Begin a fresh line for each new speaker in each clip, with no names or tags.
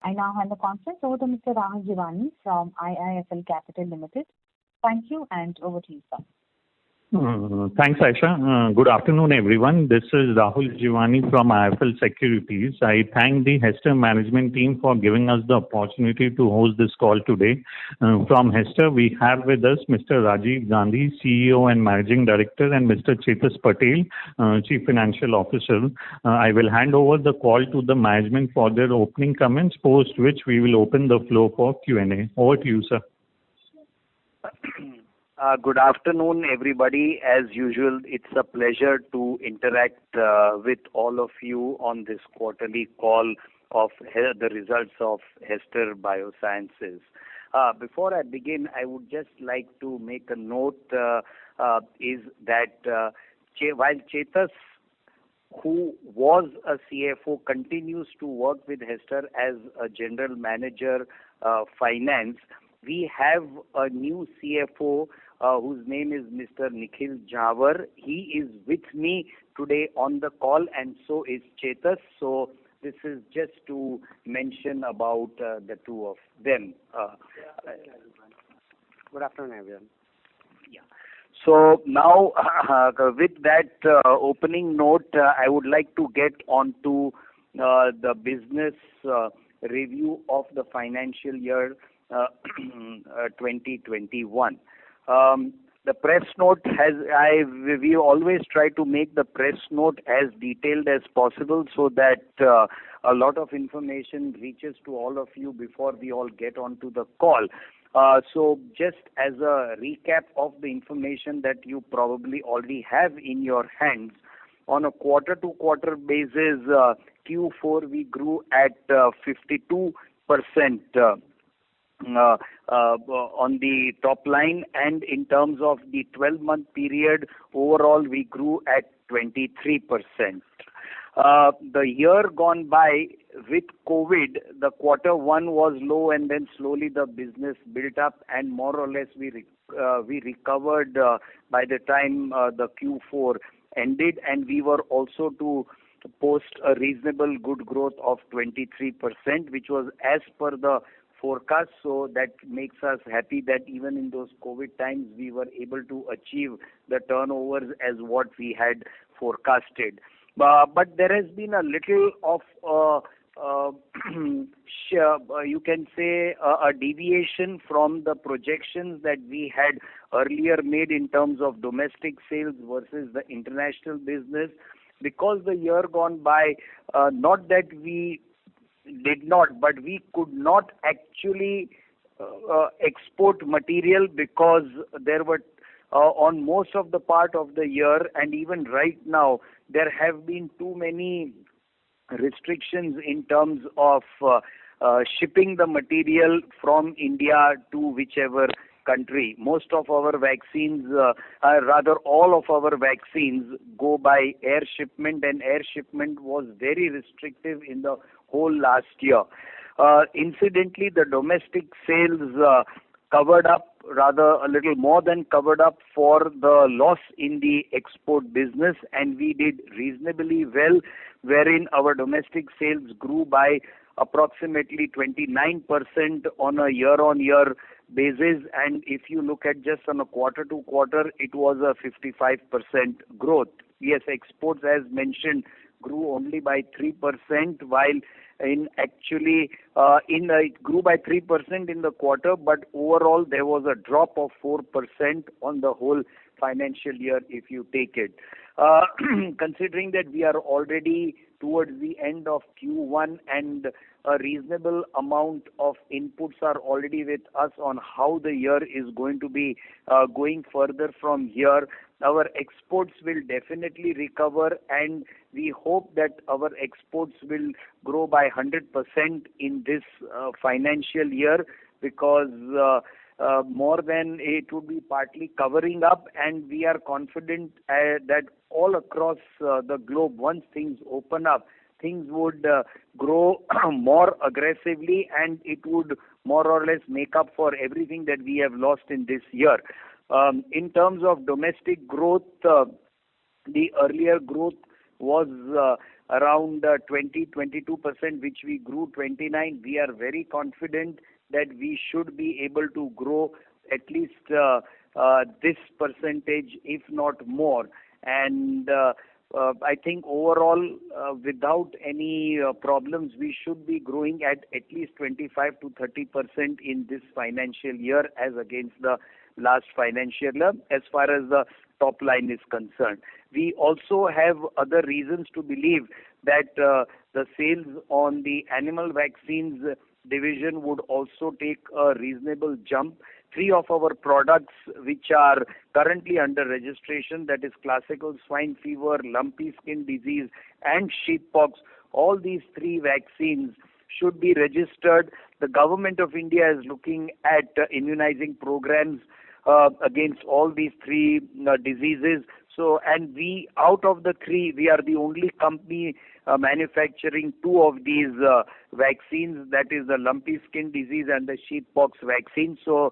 I now hand the conference over to Mr. Rahul Jeewani from IIFL Capital Limited. Thank you, and over to you, sir.
Thanks, Aisha. Good afternoon, everyone. This is Rahul Jeewani from IIFL Securities. I thank the Hester management team for giving us the opportunity to host this call today. From Hester, we have with us Mr. Rajiv Gandhi, CEO and Managing Director, and Mr. Chetas Patel, Chief Financial Officer. I will hand over the call to the management for their opening comments, post which we will open the floor for Q&A. Over to you, sir.
Good afternoon, everybody. As usual, it's a pleasure to interact with all of you on this quarterly call of the results of Hester Biosciences. Before I begin, I would just like to make a note is that while Chetas, who was a CFO, continues to work with Hester as a General Manager Finance, we have a new CFO whose name is Mr. Nikhil Jhawar. He is with me today on the call, and so is Chetas. So this is just to mention about the two of them.
Good afternoon, everyone.
Yeah. So now, with that opening note, I would like to get on to the business review of the financial year 2021. The press note we always try to make the press note as detailed as possible so that a lot of information reaches to all of you before we all get onto the call. So just as a recap of the information that you probably already have in your hands, on a quarter-to-quarter basis, Q4 we grew at 52%. On the top line, and in terms of the 12-month period, overall we grew at 23%. The year gone by with COVID, the quarter one was low, and then slowly the business built up, and more or less we recovered by the time the Q4 ended, and we were also to post a reasonable good growth of 23%, which was as per the forecast. So that makes us happy that even in those COVID times we were able to achieve the turnovers as what we had forecasted. But there has been a little of you can say a deviation from the projections that we had earlier made in terms of domestic sales versus the international business, because the year gone by, not that we did not, but we could not actually export material because there were on most of the part of the year, and even right now there have been too many restrictions in terms of shipping the material from India to whichever country. Most of our vaccines, rather all of our vaccines go by air shipment, and air shipment was very restrictive in the whole last year. Incidentally, the domestic sales covered up, rather a little more than covered up for the loss in the export business, and we did reasonably well, wherein our domestic sales grew by approximately 29% on a year-on-year basis, and if you look at just on a quarter-to-quarter, it was a 55% growth. Yes, exports, as mentioned, grew only by 3%, while it grew by 3% in the quarter, but overall there was a drop of 4% on the whole financial year if you take it. Considering that we are already towards the end of Q1 and a reasonable amount of inputs are already with us on how the year is going to be going further from here, our exports will definitely recover, and we hope that our exports will grow by 100% in this financial year, because more than it would be partly covering up, and we are confident that all across the globe, once things open up, things would grow more aggressively, and it would more or less make up for everything that we have lost in this year. In terms of domestic growth, the earlier growth was around 20-22%, which we grew 29. We are very confident that we should be able to grow at least this percentage, if not more. And I think overall, without any problems, we should be growing at least 25 to 30% in this financial year as against the last financial year, as far as the top line is concerned. We also have other reasons to believe that the sales on the animal vaccines division would also take a reasonable jump. 3 of our products which are currently under registration, that is classical swine fever, lumpy skin disease and sheeppox, all these 3 vaccines should be registered. The government of India is looking at immunizing programs against all these 3 diseases. So, and we, out of the 3, we are the only company manufacturing 2 of these vaccines, that is the lumpy skin disease and the sheeppox vaccine. So,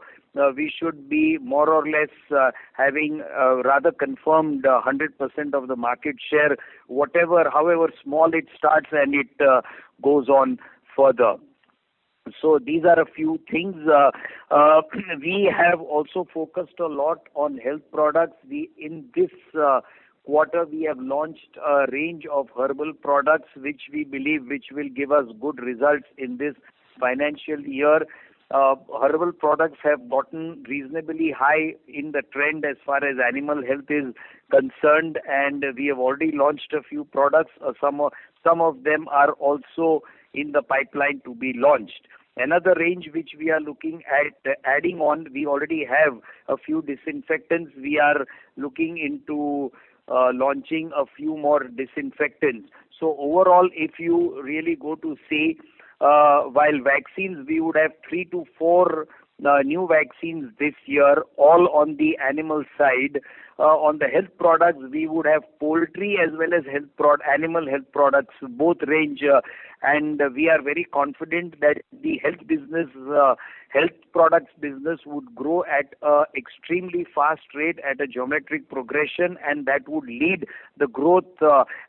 we should be more or less having rather confirmed 100% of the market share, however small it starts and it goes on further. So these are a few things. We have also focused a lot on health products. In this quarter, we have launched a range of herbal products which we believe will give us good results in this financial year. Herbal products have gotten reasonably high in the trend as far as animal health is concerned, and we have already launched a few products. Some of them are also in the pipeline to be launched. Another range which we are looking at adding on, we already have a few disinfectants. We are looking into launching a few more disinfectants. So overall, if you really go to see, while vaccines, we would have 3 to 4 new vaccines this year, all on the animal side. On the health products, we would have poultry as well as animal health products, both range, and we are very confident that the health products business would grow at an extremely fast rate, at a geometric progression, and that would lead the growth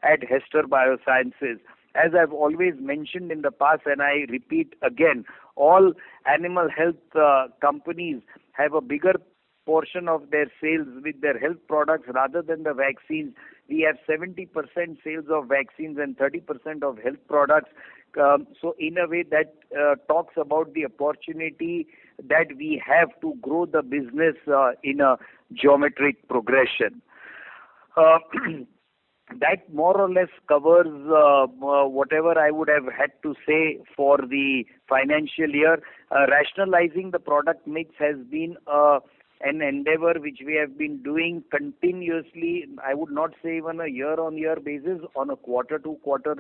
at Hester Biosciences. As I've always mentioned in the past, and I repeat again, all animal health companies have a bigger portion of their sales with their health products rather than the vaccines. We have 70% sales of vaccines and 30% of health products. So in a way that talks about the opportunity that we have to grow the business in a geometric progression. That more or less covers whatever I would have had to say for the financial year. Rationalizing the product mix has been an endeavor which we have been doing continuously. I would not say even a year-on-year basis, on a quarter-to-quarter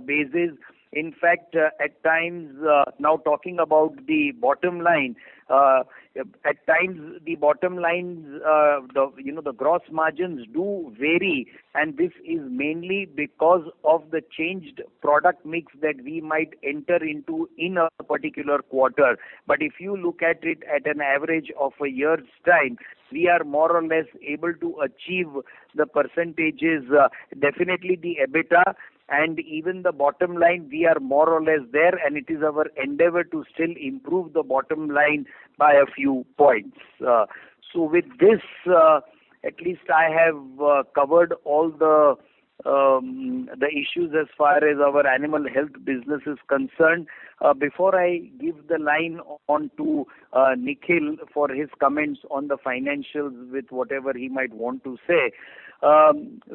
basis. In fact, at times, now talking about the bottom line, at times the bottom lines, the gross margins do vary, and this is mainly because of the changed product mix that we might enter into in a particular quarter. But if you look at it at an average of a year's time, we are more or less able to achieve the percentages, definitely the EBITDA, and even the bottom line, we are more or less there, and it is our endeavor to still improve the bottom line by a few points. So with this, at least I have covered all the issues as far as our animal health business is concerned. Before I give the line on to Nikhil for his comments on the financials with whatever he might want to say,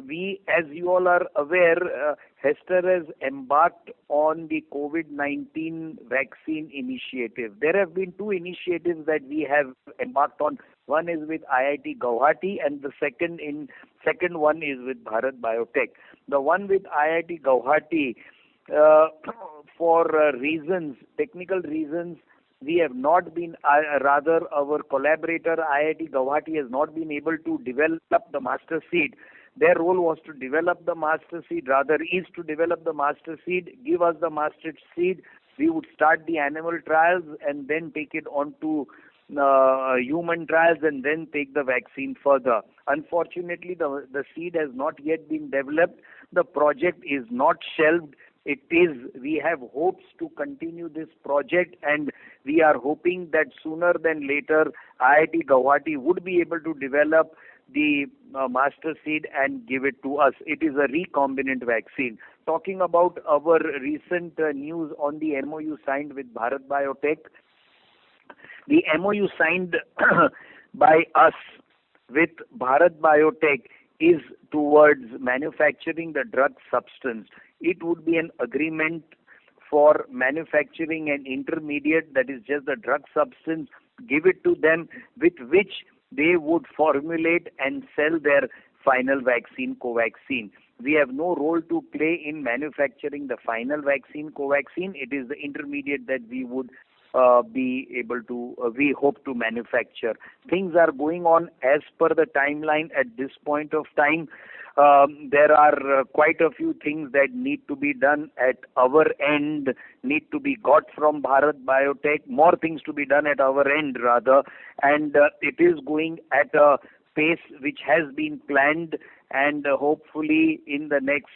we, as you all are aware, Hester has embarked on the COVID-19 vaccine initiative. There have been 2 initiatives that we have embarked on. One is with IIT Guwahati, and the second one is with Bharat Biotech. The one with IIT Guwahati, for technical reasons, we have not been, rather our collaborator IIT Guwahati has not been able to develop the master seed. Their role was to develop the master seed, is to develop the master seed, give us the master seed. We would start the animal trials and then take it on to human trials and then take the vaccine further. Unfortunately, the seed has not yet been developed. The project is not shelved. We have hopes to continue this project, and we are hoping that sooner than later IIT Guwahati would be able to develop the master seed and give it to us. It is a recombinant vaccine. Talking about our recent news on the MOU signed with Bharat Biotech, the MOU signed by us with Bharat Biotech is towards manufacturing the drug substance. It would be an agreement for manufacturing an intermediate, that is just the drug substance, give it to them, with which they would formulate and sell their final vaccine, Covaxin. We have no role to play in manufacturing the final vaccine, Covaxin. It is the intermediate that we would we hope to manufacture. Things are going on as per the timeline at this point of time. There are quite a few things that need to be done at our end, need to be got from Bharat Biotech, more things to be done at our end rather, and it is going at a pace which has been planned, and hopefully in the next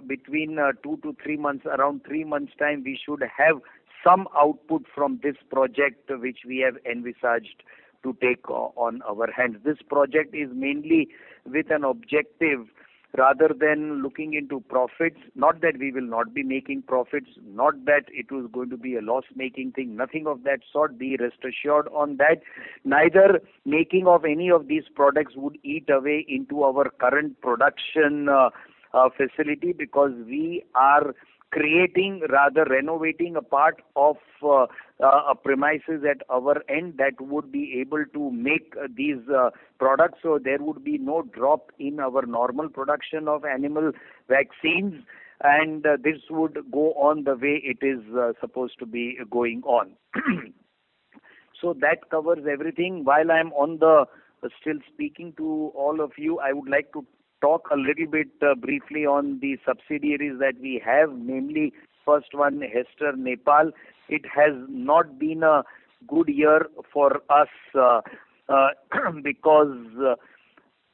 between 2 to 3 months, around 3 months time, we should have some output from this project which we have envisaged to take on our hands. This project is mainly with an objective rather than looking into profits. Not that we will not be making profits, not that it was going to be a loss-making thing, nothing of that sort. Be rest assured on that. Neither making of any of these products would eat away into our current production facility, because we are creating, rather renovating a part of a premises at our end that would be able to make these products. So there would be no drop in our normal production of animal vaccines, and this would go on the way it is supposed to be going on. So that covers everything. While I am on the still speaking to all of you, I would like to talk a little bit briefly on the subsidiaries that we have, namely first one, Hester Nepal. It has not been a good year for us because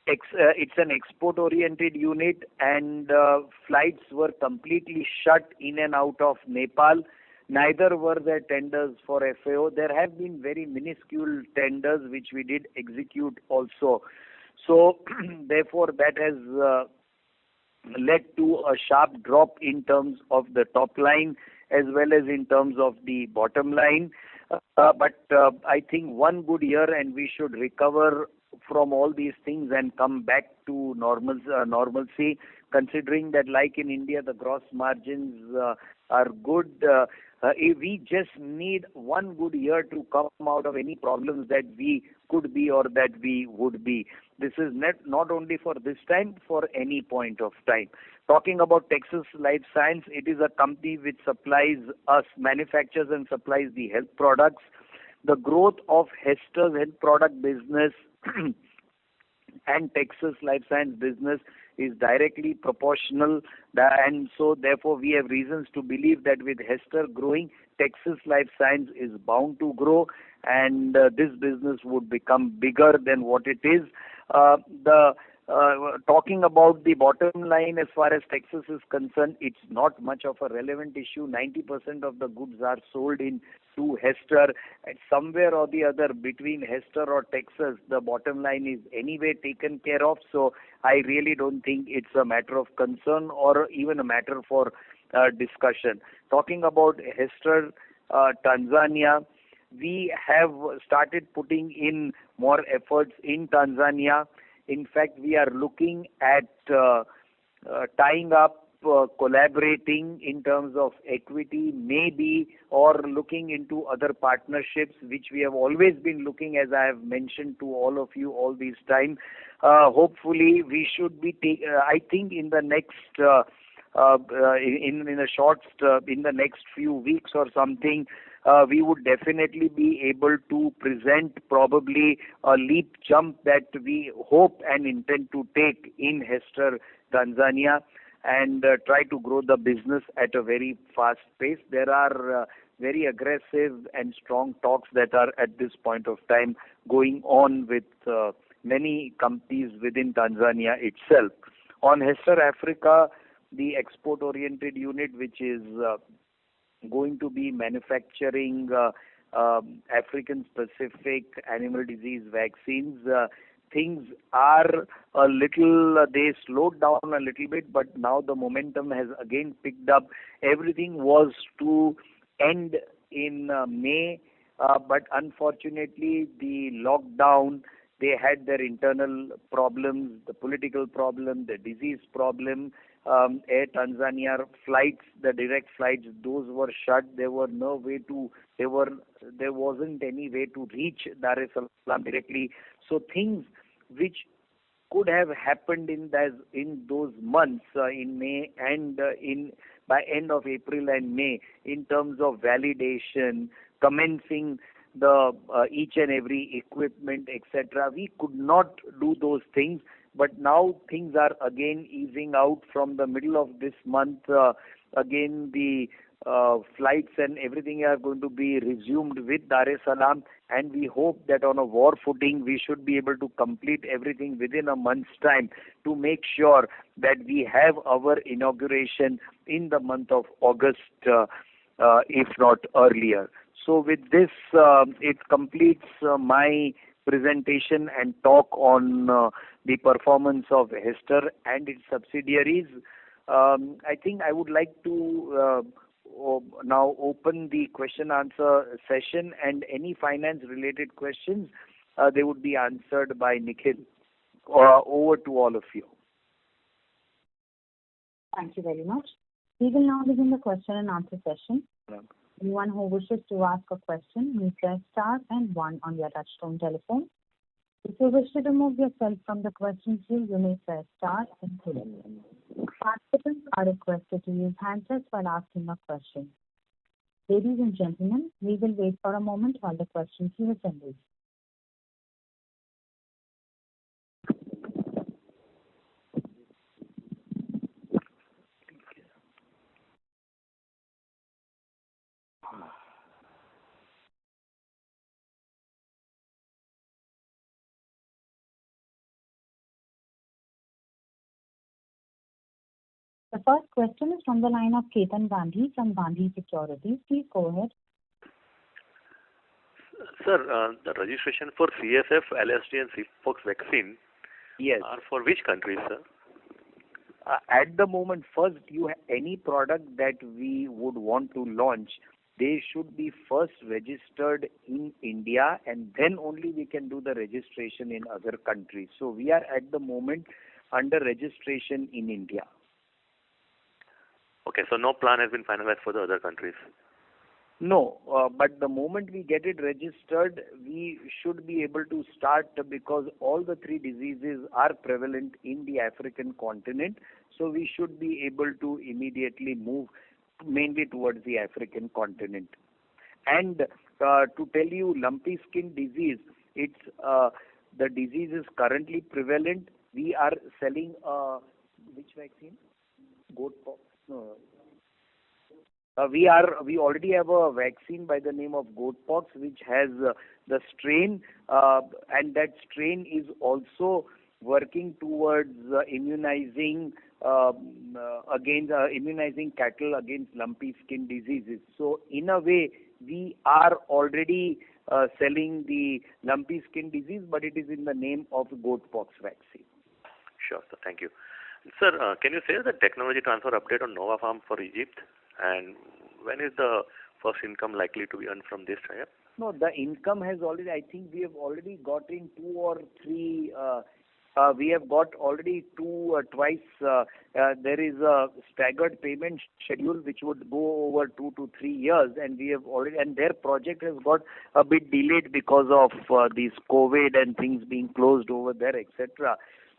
it's an export-oriented unit, and flights were completely shut in and out of Nepal. Neither were there tenders for FAO. There have been very minuscule tenders which we did execute also. So, therefore, that has led to a sharp drop in terms of the top line as well as in terms of the bottom line. But I think one good year, and we should recover from all these things and come back to normalcy, considering that, like in India, the gross margins are good. We just need one good year to come out of any problems that we could be or that we would be. This is not only for this time, for any point of time. Talking about Texas Life Science, it is a company which manufactures and supplies the health products. The growth of Hester's health product business and Texas Life Science business is directly proportional, and so therefore we have reasons to believe that with Hester growing, Texas Life Science is bound to grow, and this business would become bigger than what it is. Talking about the bottom line as far as Texas is concerned, it's not much of a relevant issue. 90% of the goods are sold to Hester, and somewhere or the other between Hester or Texas, the bottom line is anyway taken care of. So I really don't think it's a matter of concern or even a matter for discussion. Talking about Hester Tanzania, we have started putting in more efforts in Tanzania. In fact, we are looking at tying up, collaborating in terms of equity, maybe, or looking into other partnerships, which we have always been looking, as I have mentioned to all of you all this time. Hopefully, we should be, I think, in the next, in the next few weeks or something, we would definitely be able to present probably a leap jump that we hope and intend to take in Hester Tanzania, and try to grow the business at a very fast pace. There are very aggressive and strong talks that are at this point of time going on with many companies within Tanzania itself. On Hester Africa, the export-oriented unit, which is going to be manufacturing African-specific animal disease vaccines. Things are a little, they slowed down a little bit, but now the momentum has again picked up. Everything was to end in May, but unfortunately the lockdown, they had their internal problems, the political problem, the disease problem. Air Tanzania flights, the direct flights, those were shut. There wasn't any way to reach Dar es Salaam directly. So things which could have happened in those months, in May and by end of April and May, in terms of validation, commencing the each and every equipment, etc. We could not do those things, but now things are again easing out from the middle of this month. Again, the flights and everything are going to be resumed with Dar es Salaam, and we hope that on a war footing we should be able to complete everything within a month's time to make sure that we have our inauguration in the month of August, if not earlier. So with this, it completes my presentation and talk on the performance of Hester and its subsidiaries. I think I would like to now open the question answer session, and any finance related questions they would be answered by Nikhil. Over to all of you.
Thank you very much. We will now begin the question and answer session. Anyone who wishes to ask a question may press star and one on your touchtone telephone. If you wish to remove yourself from the question queue, you may press star and two. Participants are requested to use handsets while asking a question. Ladies and gentlemen, we will wait for a moment while the question queue assembles. The first question is from the line of Ketan Gandhi from Gandhi Securities. Please go ahead.
Sir, the registration for CSF, LSD and Sigfox vaccine
Yes.
are for which countries, sir?
At the moment, first, any product that we would want to launch, they should be first registered in India, and then only we can do the registration in other countries. So we are at the moment under registration in India.
Okay, so no plan has been finalized for the other countries.
No, but the moment we get it registered, we should be able to start, because all the three diseases are prevalent in the African continent. So we should be able to immediately move mainly towards the African continent. And to tell you, lumpy skin disease, it's the disease is currently prevalent. We are selling which vaccine? Goat pox. No. We already have a vaccine by the name of goat pox, which has the strain, and that strain is also working towards immunizing immunizing cattle against lumpy skin diseases. So in a way, we are already selling the lumpy skin disease, but it is in the name of goat pox vaccine.
Sure, sir. Thank you. Sir, can you share the technology transfer update on Nova Farm for Egypt? And when is the first income likely to be earned from this trial?
No, the income has already, I think we have already got in two or three, we have got already twice. There is a staggered payment schedule which would go over 2 to 3 years, and we have already, and their project has got a bit delayed because of this COVID and things being closed over there, etc.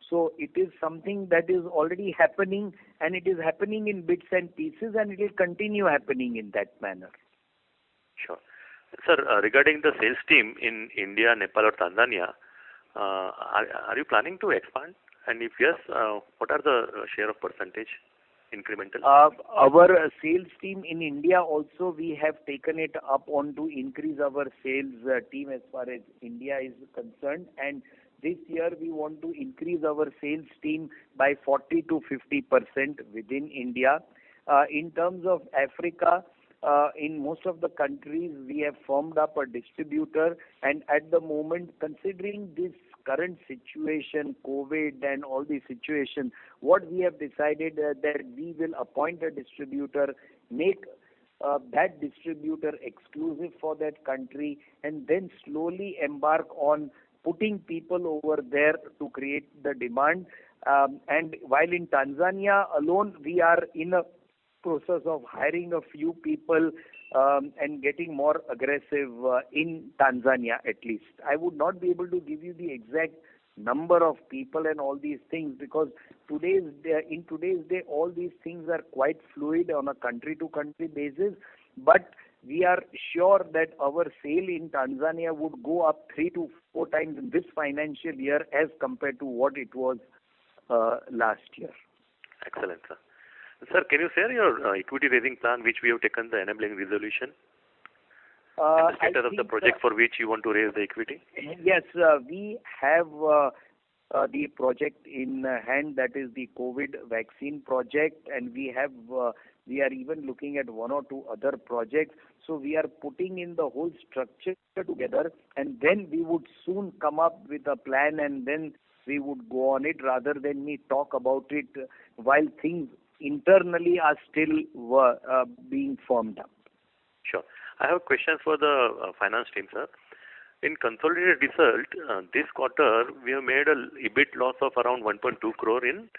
So it is something that is already happening, and it is happening in bits and pieces, and it will continue happening in that manner.
Sure. Sir, regarding the sales team in India, Nepal or Tanzania, are you planning to expand? And if yes, what are the share of percentage incremental?
Our sales team in India also, we have taken it up on to increase our sales team as far as India is concerned, and this year we want to increase our sales team by 40 to 50% within India. In terms of Africa, in most of the countries, we have formed up a distributor, and at the moment, considering this current situation, COVID and all the situation, what we have decided that we will appoint a distributor, make that distributor exclusive for that country, and then slowly embark on putting people over there to create the demand. And while in Tanzania alone, we are in a process of hiring a few people and getting more aggressive in Tanzania at least. I would not be able to give you the exact number of people and all these things because in today's day all these things are quite fluid on a country to country basis, but we are sure that our sale in Tanzania would go up 3 to 4 times in this financial year as compared to what it was last year.
Excellent, sir. Sir, can you share your equity raising plan, which we have taken the enabling resolution? And the status of the project for which you want to raise the equity?
Yes, we have the project in hand, that is the COVID vaccine project, and we are even looking at 1 or 2 other projects. So we are putting in the whole structure together, and then we would soon come up with a plan, and then we would go on it rather than me talk about it while things internally are still being formed up.
Sure. I have a question for the finance team, sir. In consolidated result, this quarter, we have made a EBIT loss of around 1.2 crore in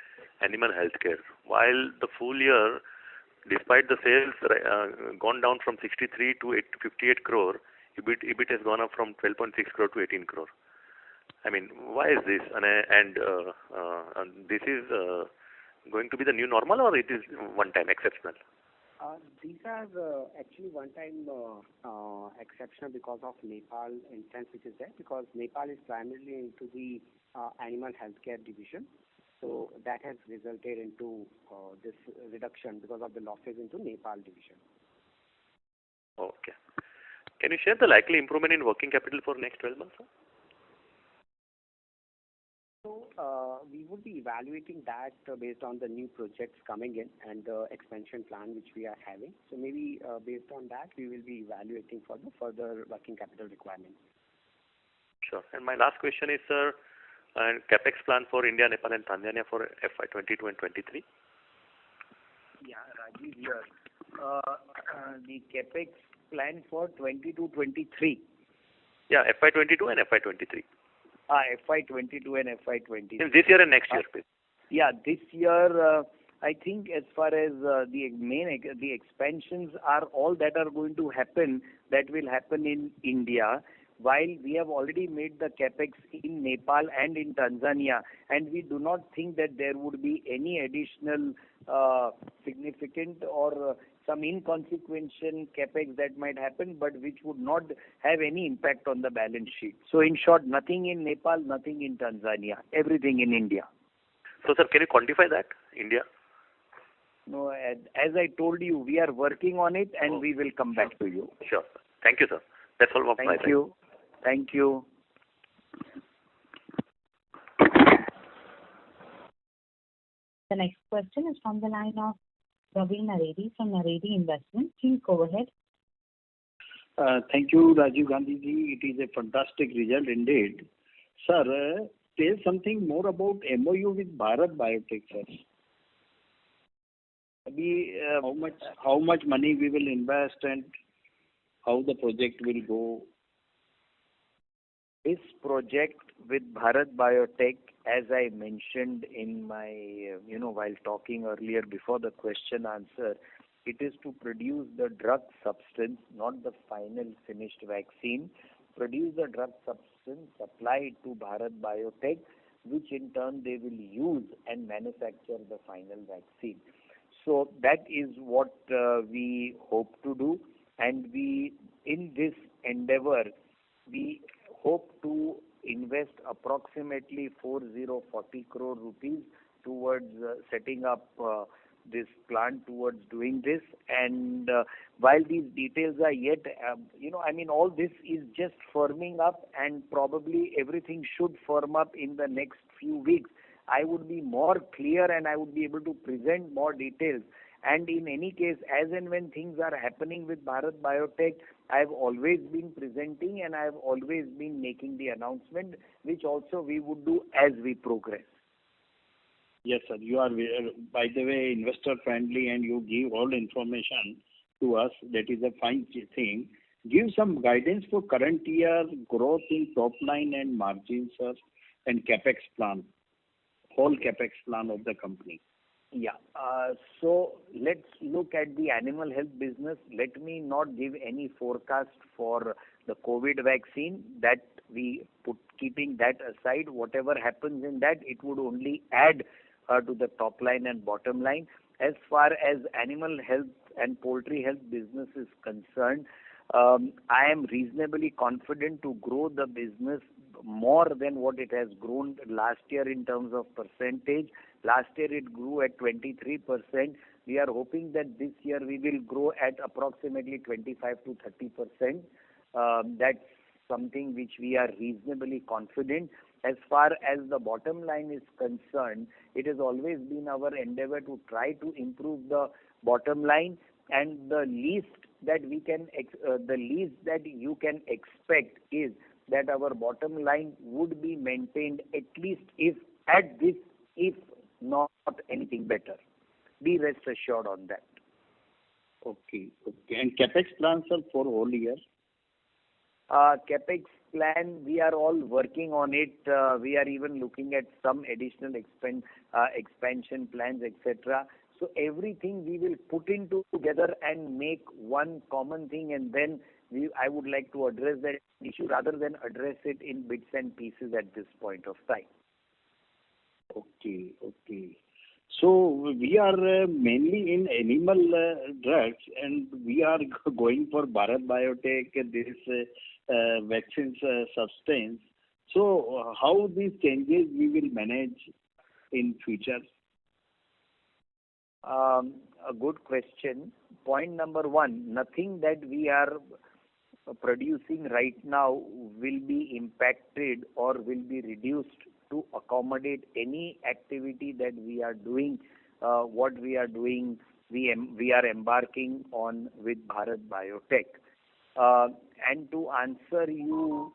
animal healthcare, while the full year, despite the sales gone down from 63 to 58 crore, EBIT has gone up from 12.6 crore to 18 crore. I mean, why is this? And this is going to be the new normal, or it is one-time exceptional?
These are actually one-time exceptional because of Nepal instance which is there, because Nepal is primarily into the animal healthcare division. So that has resulted into this reduction because of the losses into Nepal division.
Okay. Can you share the likely improvement in working capital for next 12 months, sir?
So we would be evaluating that based on the new projects coming in and the expansion plan which we are having. So maybe based on that, we will be evaluating for the further working capital requirements.
Sure. And my last question is, sir, CapEx plan for India, Nepal, and Tanzania for FY 22 and 23?
Yeah, Rajiv here. The CapEx plan for 22-23.
Yeah, FY 22 and FY 23.
FY 22 and FY 23.
This year and next year, please.
Yeah, this year, I think as far as the expansions are all that are going to happen, that will happen in India, while we have already made the capex in Nepal and in Tanzania, and we do not think that there would be any additional significant or some inconsequential capex that might happen, but which would not have any impact on the balance sheet. So in short, nothing in Nepal, nothing in Tanzania, everything in India.
So, sir, can you quantify that, India?
No, as I told you, we are working on it, and we will come back to you.
Sure. Thank you, sir. That's all from my side.
Thank you. Thank you.
The next question is from the line of Ravi Naredi from Naredi Investment. Please go ahead.
Thank you, Rajiv Gandhi ji. It is a fantastic result indeed. Sir, tell something more about MOU with Bharat Biotech, sir. How much money we will invest and how the project will go?
This project with Bharat Biotech, as I mentioned in my, while talking earlier before the question answer, it is to produce the drug substance, not the final finished vaccine. Produce the drug substance, supply it to Bharat Biotech, which in turn they will use and manufacture the final vaccine. So that is what we hope to do, and in this endeavor, we hope to invest approximately 40 crore rupees towards setting up this plant towards doing this. And while these details are yet, all this is just firming up, and probably everything should firm up in the next few weeks. I would be more clear and I would be able to present more details. And in any case, as and when things are happening with Bharat Biotech, I've always been presenting and I've always been making the announcement, which also we would do as we progress.
Yes, sir. You are, by the way, investor friendly, and you give all information to us. That is a fine thing. Give some guidance for current year growth in top line and margins, sir, and capex plan, whole capex plan of the company.
Yeah. So let's look at the animal health business. Let me not give any forecast for the COVID vaccine. That we put, keeping that aside, whatever happens in that, it would only add to the top line and bottom line. As far as animal health and poultry health business is concerned, I am reasonably confident to grow the business more than what it has grown last year in terms of percentage. Last year it grew at 23%. We are hoping that this year we will grow at approximately 25 to 30%. That's something which we are reasonably confident. As far as the bottom line is concerned, it has always been our endeavor to try to improve the bottom line, and the least that you can expect is that our bottom line would be maintained at least if not anything better. Be rest assured on that.
Okay. And capex plans, sir, for whole year?
Capex plan, we are all working on it. We are even looking at some additional expansion plans, etc. So everything we will put into together and make one common thing, and then I would like to address that issue rather than address it in bits and pieces at this point of time.
Okay. So we are mainly in animal drugs, and we are going for Bharat Biotech, this vaccines substance. So how these changes we will manage in future?
A good question. Point number one, nothing that we are producing right now will be impacted or will be reduced to accommodate any activity that we are doing. What we are doing, we are embarking on with Bharat Biotech. And to answer you,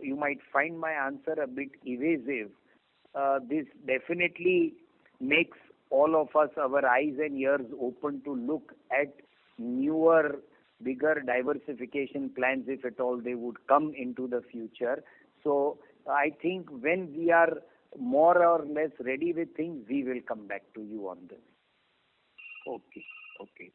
you might find my answer a bit evasive. This definitely makes all of us, our eyes and ears open to look at newer, bigger diversification plans, if at all they would come into the future. So I think when we are more or less ready with things, we will come back to you on this.
Okay.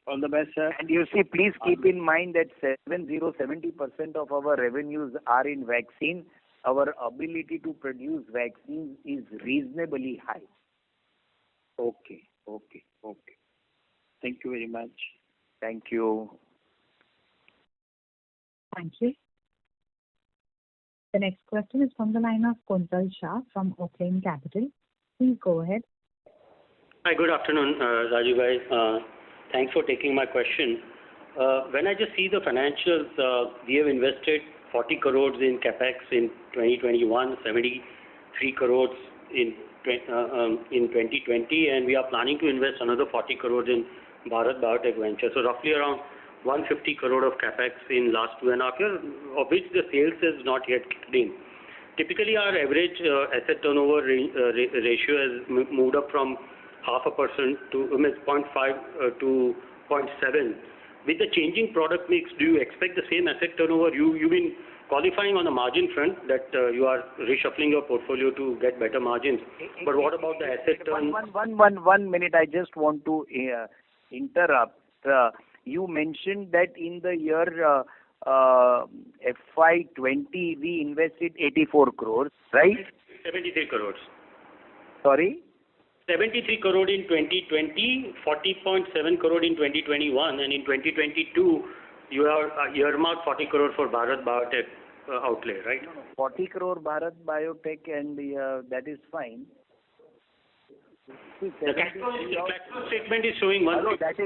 All the best, sir.
And you see, please keep in mind that 70% of our revenues are in vaccine. Our ability to produce vaccines is reasonably high.
Okay. Thank you very much.
Thank you.
Thank you. The next question is from the line of Kuntal Shah from Oaklane Capital. Please go ahead.
Hi, good afternoon, Raju bhai. Thanks for taking my question. When I just see the financials, we have invested 40 crores in capex in 2021, 73 crores in 2020, and we are planning to invest another 40 crores in Bharat Biotech Venture. So roughly around 150 crore of capex in last 2.5 years, of which the sales has not yet kicked in. Typically, our average asset turnover ratio has moved up from 0.5% to 0.5 to 0.7. With the changing product mix, do you expect the same asset turnover? You've been qualifying on the margin front that you are reshuffling your portfolio to get better margins. But what about the asset turn?
One minute. I just want to interrupt. You mentioned that in the year FY20 we invested 84 crores, right?
73 crores.
Sorry?
73 crore in 2020, 40.7 crore in 2021, and in 2022 you have earmarked 40 crore for Bharat Biotech outlay, right?
No, 40 crore Bharat Biotech, and that is fine. See,
The cash flow statement is showing one.
Hello, that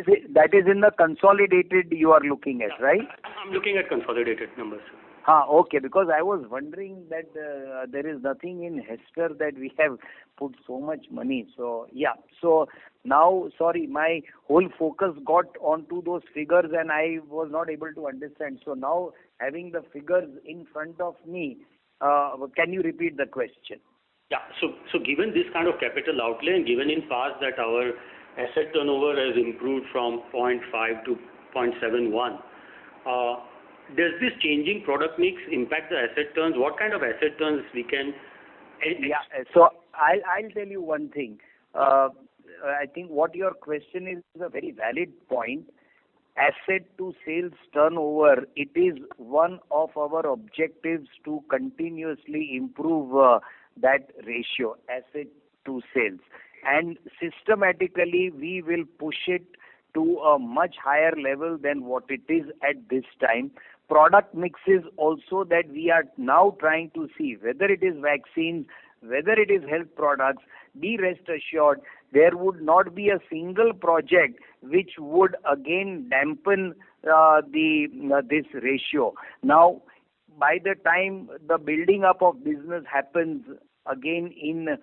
is in the consolidated you are looking at, right?
I'm looking at consolidated numbers.
Okay, because I was wondering that there is nothing in Hester that we have put so much money. So, yeah. So, now, sorry, my whole focus got onto those figures and I was not able to understand. So, now having the figures in front of me, can you repeat the question?
Yeah. So given this kind of capital outlay and given in past that our asset turnover has improved from 0.5 to 0.71, does this changing product mix impact the asset turns? What kind of asset turns we can?
Yeah. So I'll tell you one thing. I think what your question is a very valid point. Asset to sales turnover, it is one of our objectives to continuously improve that ratio, asset to sales. And systematically, we will push it to a much higher level than what it is at this time. Product mixes also that we are now trying to see, whether it is vaccines, whether it is health products, be rest assured, there would not be a single project which would again dampen this ratio. Now, by the time the building up of business happens again in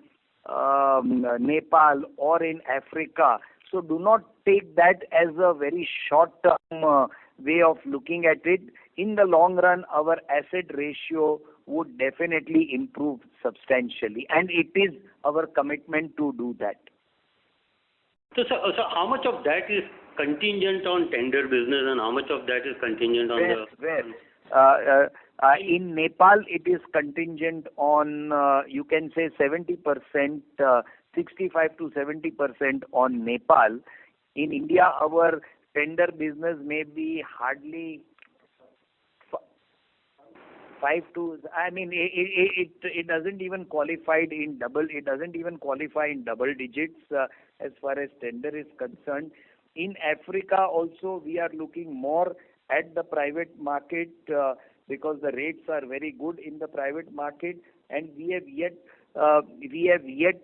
Nepal or in Africa, so do not take that as a very short-term way of looking at it. In the long run, our asset ratio would definitely improve substantially, and it is our commitment to do that.
So how much of that is contingent on tender business and how much of that is contingent on
in Nepal, it is contingent on, you can say 70%, 65 to 70% on Nepal. In India, our tender business may be hardly 5 to, I mean, it doesn't even qualify in double digits as far as tender is concerned. In Africa also, we are looking more at the private market because the rates are very good in the private market, and we have yet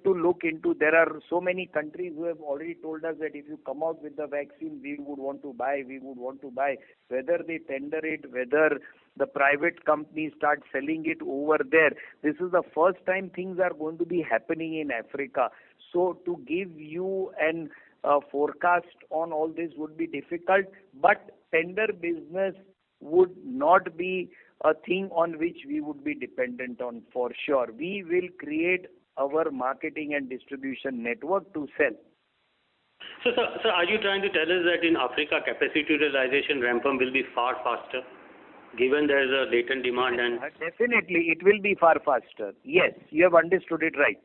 to look into. There are so many countries who have already told us that if you come out with the vaccine, we would want to buy. Whether they tender it, whether the private companies start selling it over there. This is the first time things are going to be happening in Africa. So to give you an forecast on all this would be difficult, but tender business would not be a thing on which we would be dependent on for sure. We will create our marketing and distribution network to sell.
So are you trying to tell us that in Africa capacity utilization ramp up will be far faster, given there is a latent demand? And
definitely it will be far faster. Yes, you have understood it right.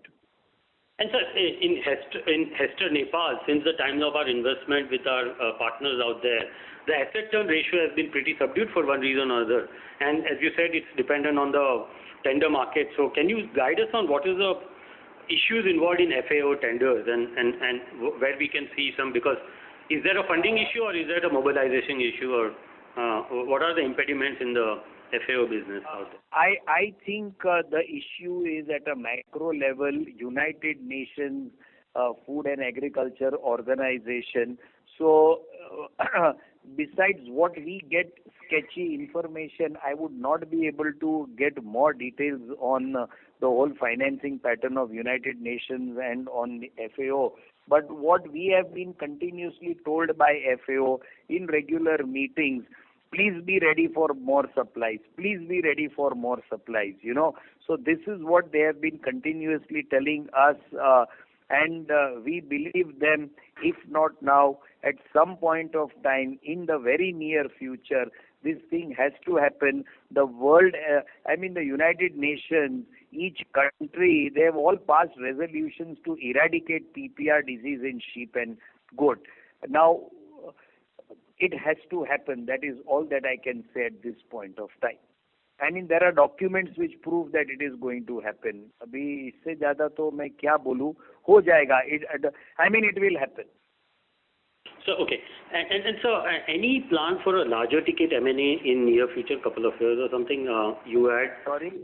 And sir, in Hester Nepal, since the time of our investment with our partners out there, the asset turn ratio has been pretty subdued for one reason or other. And as you said, it's dependent on the tender market. So can you guide us on what is the issues involved in FAO tenders and where we can see some, because is there a funding issue or is there a mobilization issue, or what are the impediments in the FAO business out there?
I think the issue is at a macro level. United Nations Food and Agriculture Organization. So besides what we get sketchy information, I would not be able to get more details on the whole financing pattern of United Nations and on the FAO. But what we have been continuously told by FAO in regular meetings, please be ready for more supplies. Please be ready for more supplies, So this is what they have been continuously telling us, and we believe them, if not now, at some point of time in the very near future, this thing has to happen. The world, the United Nations, each country, they have all passed resolutions to eradicate PPR disease in sheep and goat. Now, it has to happen. That is all that I can say at this point of time. I mean, there are documents which prove that it is going to happen. अभी इससे ज़्यादा तो मैं क्या बोलूँ, हो जाएगा. It will happen.
So, okay. And so, any plan for a larger ticket M&A in near future, couple of years or something, you had?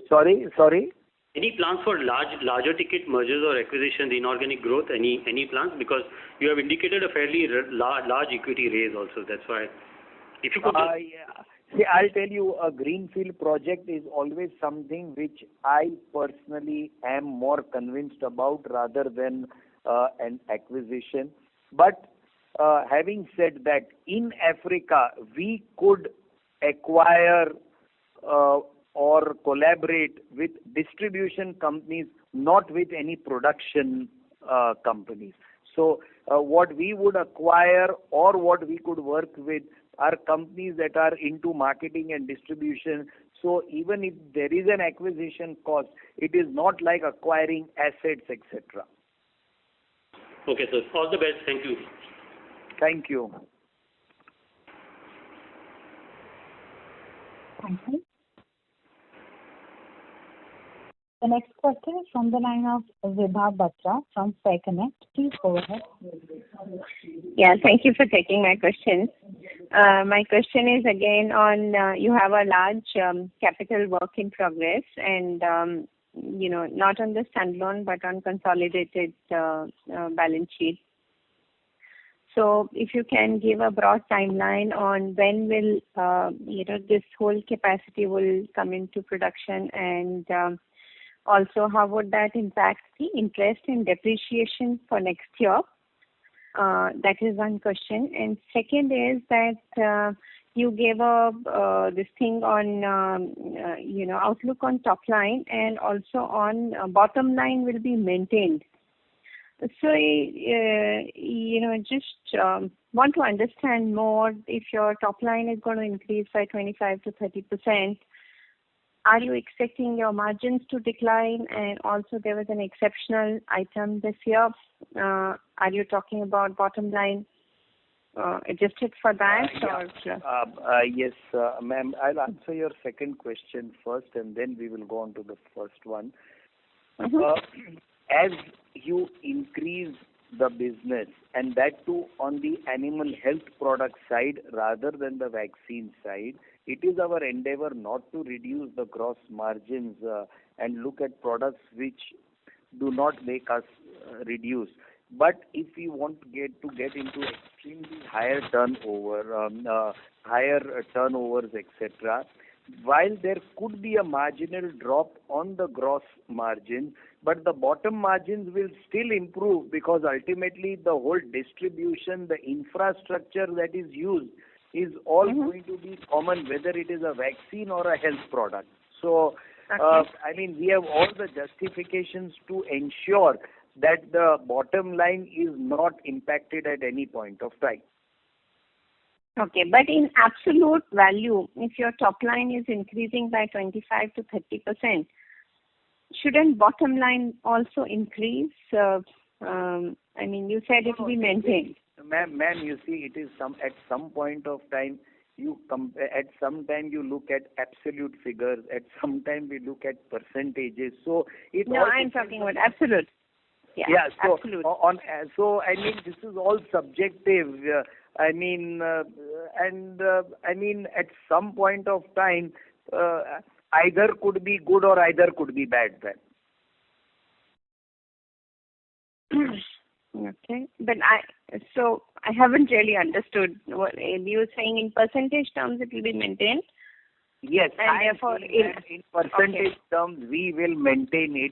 Sorry?
Any plans for larger ticket mergers or acquisitions, inorganic growth? Any plans? Because you have indicated a fairly large equity raise also. That's why. If you could
Yeah. See, I'll tell you, a greenfield project is always something which I personally am more convinced about rather than an acquisition. But having said that, in Africa, we could acquire or collaborate with distribution companies, not with any production companies. So what we would acquire or what we could work with are companies that are into marketing and distribution. So even if there is an acquisition cost, it is not like acquiring assets, etc.
Okay, sir. All the best. Thank you.
Thank you.
Thank you. The next question is from the line of Vibha Batra from Fair Connect. Please go ahead.
Yeah, thank you for taking my question. My question is again on you have a large capital work in progress and not on the standalone but on consolidated balance sheet. So if you can give a broad timeline on when will this whole capacity will come into production, and also how would that impact the interest and depreciation for next year? That is one question. And second is that you gave this thing on outlook on top line and also on bottom line will be maintained. So just want to understand more. If your top line is going to increase by 25 to 30%, are you expecting your margins to decline? And also there was an exceptional item this year. Are you talking about bottom line adjusted for that?
Yes, ma'am. I'll answer your second question first and then we will go on to the first one. As you increase the business, and that too on the animal health product side rather than the vaccine side, it is our endeavor not to reduce the gross margins and look at products which do not make us reduce. But if we want to get into extremely higher turnovers, etc., while there could be a marginal drop on the gross margin, but the bottom margins will still improve because ultimately the whole distribution, the infrastructure that is used is all going to be common, whether it is a vaccine or a health product. So, we have all the justifications to ensure that the bottom line is not impacted at any point of time.
Okay, but in absolute value, if your top line is increasing by 25 to 30%, shouldn't bottom line also increase? You said it will be maintained.
Ma'am, you see, it is at some point of time at some time you look at absolute figures, at some time we look at percentages. So
I'm talking about absolute.
Yeah, so
absolute.
This is all subjective. At some point of time, either could be good or either could be bad then.
Okay, but I haven't really understood. What you were saying in percentage terms it will be maintained?
Yes,
and therefore
in percentage terms we will maintain it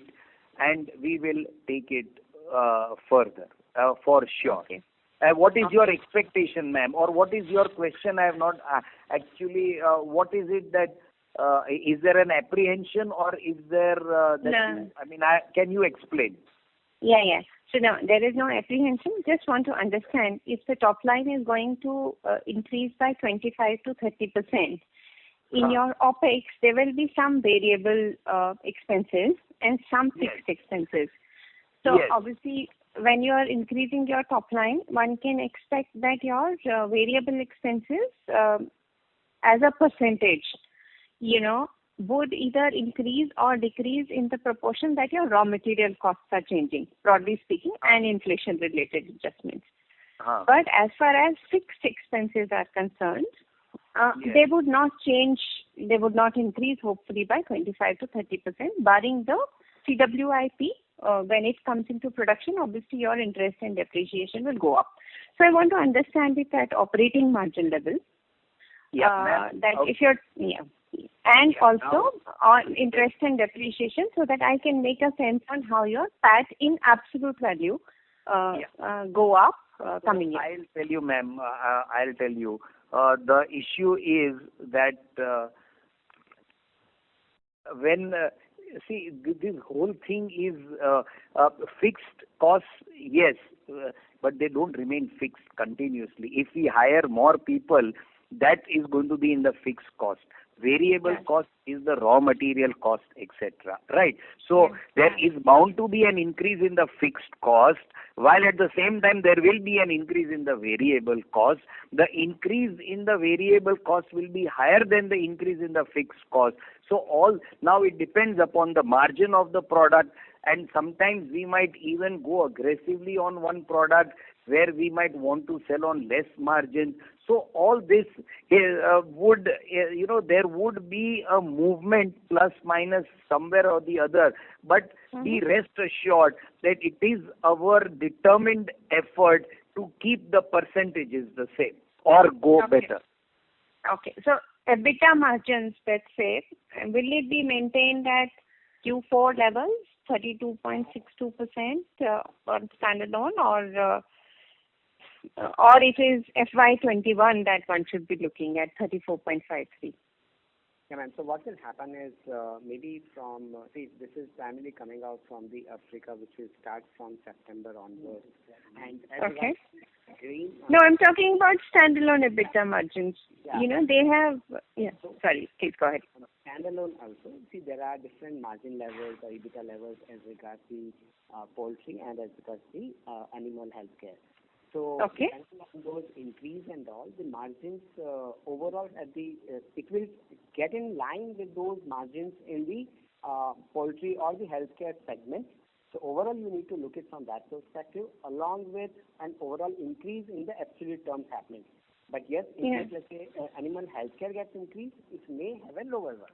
and we will take it further for sure.
Okay.
What is your expectation, ma'am, or what is your question? I have not actually. What is it that? Is there an apprehension, or is there?
No.
Can you explain?
Yeah. So no, there is no apprehension. Just want to understand if the top line is going to increase by 25 to 30%. In your OPEX, there will be some variable expenses and some fixed expenses. So obviously, when you are increasing your top line, one can expect that your variable expenses as a percentage, would either increase or decrease in the proportion that your raw material costs are changing, broadly speaking, and inflation-related adjustments. But as far as fixed expenses are concerned, they would not change, they would not increase hopefully by 25 to 30%, barring the CWIP, when it comes into production, obviously your interest and depreciation will go up. So I want to understand it at operating margin level. That if you're and also on interest and depreciation, so that I can make a sense on how your PAT in absolute value go up coming year.
I'll tell you, ma'am. I'll tell you. The issue is that when see this whole thing is fixed costs, yes, but they don't remain fixed continuously. If we hire more people, that is going to be in the fixed cost. Variable cost is the raw material cost, etc. Right? So there is bound to be an increase in the fixed cost, while at the same time there will be an increase in the variable cost. The increase in the variable cost will be higher than the increase in the fixed cost. So now it depends upon the margin of the product, and sometimes we might even go aggressively on one product where we might want to sell on less margin. So all this would, there would be a movement plus minus somewhere or the other. But be rest assured that it is our determined effort to keep the percentages the same or go better.
Okay. So EBITDA margins, let's say, will it be maintained at Q4 levels, 32.62% on standalone, or it is FY21 that one should be looking at 34.53?
Yeah, ma'am. So what will happen is maybe from, this is primarily coming out from the Africa, which will start from September onwards. And
okay. No, I'm talking about standalone EBITDA margins.
Yeah.
They have, sorry, please go ahead.
Standalone also, there are different margin levels or EBITDA levels as regards the poultry and as regards the animal healthcare. So those increase and all, the margins overall it will get in line with those margins in the poultry or the healthcare segment. So overall you need to look at from that perspective, along with an overall increase in the absolute terms happening. But yes, if let's say animal healthcare gets increased, it may have a lower one.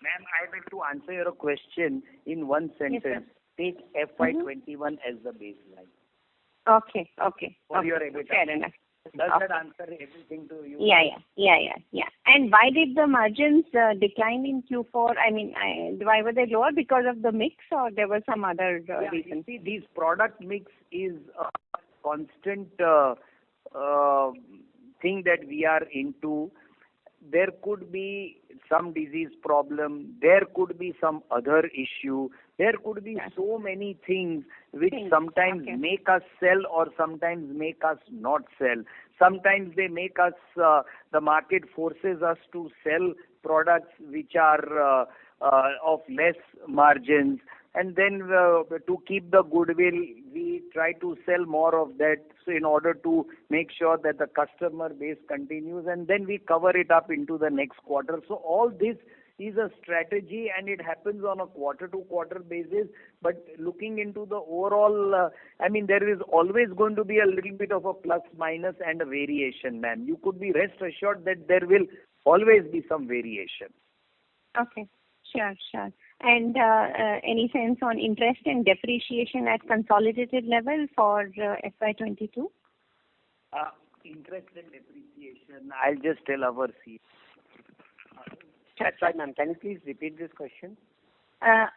Ma'am, I will to answer your question in one sentence. Take FY21 as the baseline.
Okay.
For your EBITDA.
Fair enough.
Does that answer everything to you?
Yeah. And why did the margins decline in Q4? I mean, why were they lower? Because of the mix, or there was some other reason?
See, this product mix is a constant thing that we are into. There could be some disease problem. There could be some other issue. There could be so many things which sometimes make us sell or sometimes make us not sell. Sometimes they make us, the market forces us to sell products which are of less margins. And then to keep the goodwill, we try to sell more of that in order to make sure that the customer base continues. And then we cover it up into the next quarter. So all this is a strategy, and it happens on a quarter-to-quarter basis. But looking into the overall, there is always going to be a little bit of a plus minus and a variation, ma'am. You could be rest assured that there will always be some variation.
Okay, sure. And any sense on interest and depreciation at consolidated level for FY22?
Interest and depreciation, I'll just tell our CEO.
That's right, ma'am. Can you please repeat this question?